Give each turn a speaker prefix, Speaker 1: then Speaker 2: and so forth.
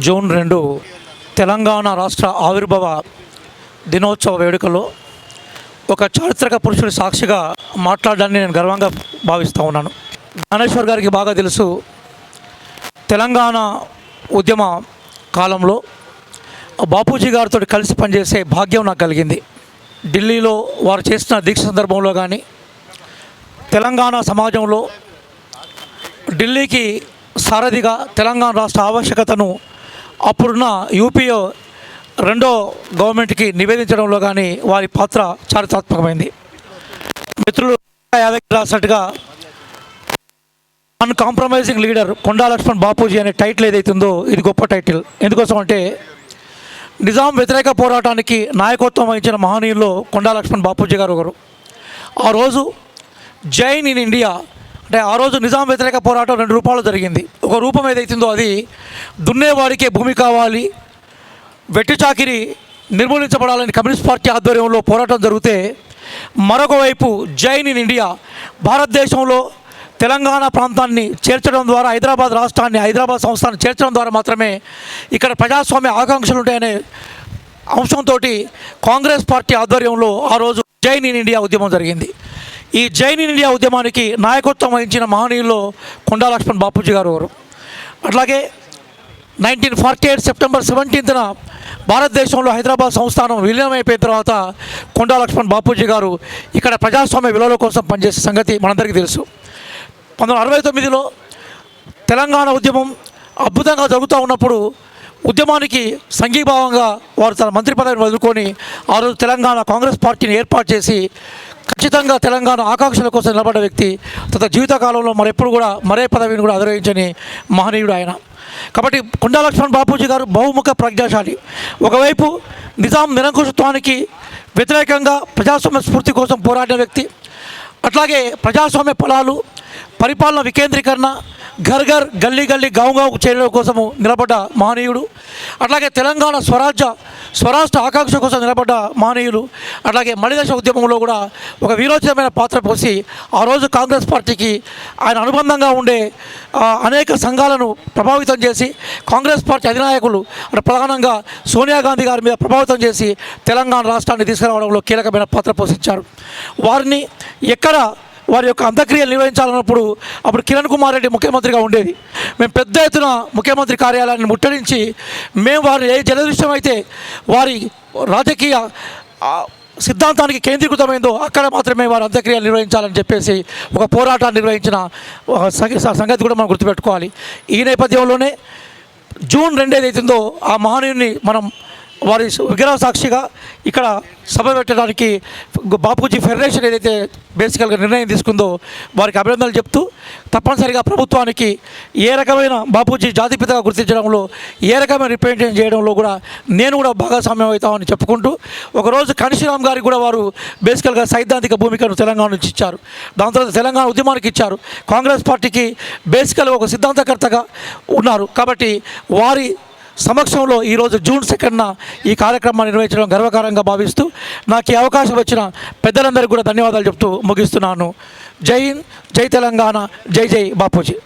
Speaker 1: June 2 Telangana రాష్ట్ర ఆవిర్భావ దినోత్సవ వేడుకలో ఒక చారిత్రక పురుషుడి సాక్షిగా మాట్లాడడాన్ని నేను గర్వంగా భావిస్తూ ఉన్నాను. జ్ఞానేశ్వర్ గారికి బాగా తెలుసు, తెలంగాణ ఉద్యమ కాలంలో బాపూజీ గారితో కలిసి పనిచేసే భాగ్యం నాకు కలిగింది. ఢిల్లీలో వారు చేసిన దీక్ష సందర్భంలో కానీ, తెలంగాణ సమాజంలో ఢిల్లీకి సారథిగా తెలంగాణ రాష్ట్ర ఆవశ్యకతను అప్పుడున్న యూపీఏ రెండో గవర్నమెంట్కి నివేదించడంలో కానీ వారి పాత్ర చారిత్రాత్మకమైంది. మిత్రులు యాదగిరి రాసినట్టుగా అన్కాంప్రమైజింగ్ లీడర్ కొండా లక్ష్మణ్ బాపూజీ అనే టైటిల్ ఏదైతుందో ఇది గొప్ప టైటిల్. ఎందుకోసం అంటే నిజాం వ్యతిరేక పోరాటానికి నాయకత్వం వహించిన మహనీయుల్లో కొండా లక్ష్మణ్ బాపూజీ గారు ఒకరు. ఆ రోజు జైన్ ఇన్ ఇండియా అంటే ఆ రోజు నిజాం వ్యతిరేక పోరాటం 2 రూపాలు జరిగింది. ఒక రూపం ఏదైతుందో అది దున్నేవాడికే భూమి కావాలి, వెట్టి చాకిరి నిర్మూలించబడాలని కమ్యూనిస్ట్ పార్టీ ఆధ్వర్యంలో పోరాటం జరిగితే, మరొక వైపు జైన్ ఇన్ ఇండియా భారతదేశంలో తెలంగాణ ప్రాంతాన్ని చేర్చడం ద్వారా, హైదరాబాద్ రాష్ట్రాన్ని, హైదరాబాద్ సంస్థాన్ని చేర్చడం ద్వారా మాత్రమే ఇక్కడ ప్రజాస్వామ్య ఆకాంక్షలు ఉంటాయనే అంశంతో కాంగ్రెస్ పార్టీ ఆధ్వర్యంలో ఆ రోజు జైన్ ఇన్ ఇండియా ఉద్యమం జరిగింది. ఈ జైన్ ఇన్ ఇండియా ఉద్యమానికి నాయకత్వం వహించిన మహనీయుల్లో కొండా లక్ష్మణ్ బాపూజీ గారు ఒకరు. అట్లాగే 1948 సెప్టెంబర్ 17న భారతదేశంలో హైదరాబాద్ సంస్థానం విలీనమైపోయిన తర్వాత కొండా లక్ష్మణ్ బాపూజీ గారు ఇక్కడ ప్రజాస్వామ్య విలువల కోసం పనిచేసే సంగతి మనందరికీ తెలుసు. 1969లో తెలంగాణ ఉద్యమం అద్భుతంగా జరుగుతూ ఉన్నప్పుడు ఉద్యమానికి సంఘీభావంగా వారు తన మంత్రి పదవిని వదులుకొని ఆ రోజు తెలంగాణ కాంగ్రెస్ పార్టీని ఏర్పాటు చేసి ఖచ్చితంగా తెలంగాణ ఆకాంక్షల కోసం నిలబడ్డ వ్యక్తి. తన జీవితకాలంలో మరెప్పుడు కూడా మరే పదవిని కూడా అధిరోహించని మహనీయుడు ఆయన. కాబట్టి కొండా లక్ష్మణ్ బాపూజీ గారు బహుముఖ ప్రజ్ఞాశాలి. ఒకవైపు నిజాం నిరంకుశత్వానికి వ్యతిరేకంగా ప్రజాస్వామ్య స్ఫూర్తి కోసం పోరాడిన వ్యక్తి, అట్లాగే ప్రజాస్వామ్య ఫలాలు, పరిపాలన వికేంద్రీకరణ, ఘర్ ఘర్ గల్లీ గల్లీ గావు చేయడం కోసము నిలబడ్డ మహనీయుడు. అట్లాగే తెలంగాణ స్వరాష్ట్ర ఆకాంక్ష కోసం నిలబడ్డ మహనీయులు. అట్లాగే మలిదశ ఉద్యమంలో కూడా ఒక వీరోచితమైన పాత్ర పోసి ఆ రోజు కాంగ్రెస్ పార్టీకి ఆయన అనుబంధంగా ఉండే అనేక సంఘాలను ప్రభావితం చేసి కాంగ్రెస్ పార్టీ అధినాయకులు ప్రధానంగా సోనియా గాంధీ గారి మీద ప్రభావితం చేసి తెలంగాణ రాష్ట్రాన్ని తీసుకురావడంలో కీలకమైన పాత్ర పోషించారు. వారిని ఎక్కడ వారి యొక్క అంత్యక్రియలు నిర్వహించాలన్నప్పుడు అప్పుడు కిరణ్ కుమార్ రెడ్డి ముఖ్యమంత్రిగా ఉండేది. మేము పెద్ద ఎత్తున ముఖ్యమంత్రి కార్యాలయాన్ని ముట్టడించి మేము వారి ఏ జనదృశ్యం అయితే వారి రాజకీయ సిద్ధాంతానికి కేంద్రీకృతమైందో అక్కడ మాత్రమే వారి అంత్యక్రియలు నిర్వహించాలని చెప్పేసి ఒక పోరాటాన్ని నిర్వహించిన సంగతి కూడా మనం గుర్తుపెట్టుకోవాలి. ఈ నేపథ్యంలోనే జూన్ 2 ఏదైతుందో ఆ మహనీయుని మనం వారి విగ్రహ సాక్షిగా ఇక్కడ సభ పెట్టడానికి బాపూజీ ఫెడరేషన్ ఏదైతే బేసికల్గా నిర్ణయం తీసుకుందో వారికి అభినందనలు చెప్తూ, తప్పనిసరిగా ప్రభుత్వానికి ఏ రకమైన బాపూజీ జాతిపితగా గుర్తించడంలో, ఏ రకమైన రిప్రజెంటేషన్ చేయడంలో కూడా నేను కూడా భాగస్వామ్యం అవుతామని చెప్పుకుంటూ, ఒకరోజు కనిషిరామ్ గారికి కూడా వారు బేసికల్గా సైద్ధాంతిక భూమికను తెలంగాణ నుంచి ఇచ్చారు. దాని తర్వాత తెలంగాణ ఉద్యమానికి ఇచ్చారు. కాంగ్రెస్ పార్టీకి బేసికల్గా ఒక సిద్ధాంతకర్తగా ఉన్నారు. కాబట్టి వారి సమక్షంలో ఈరోజు జూన్ 2న ఈ కార్యక్రమాన్ని నిర్వహించడం గర్వకారంగా భావిస్తూ నాకు ఈ అవకాశం వచ్చిన పెద్దలందరికీ కూడా ధన్యవాదాలు చెప్తూ ముగిస్తున్నాను. జై హింద్, జై తెలంగాణ, జై జై బాపూజీ.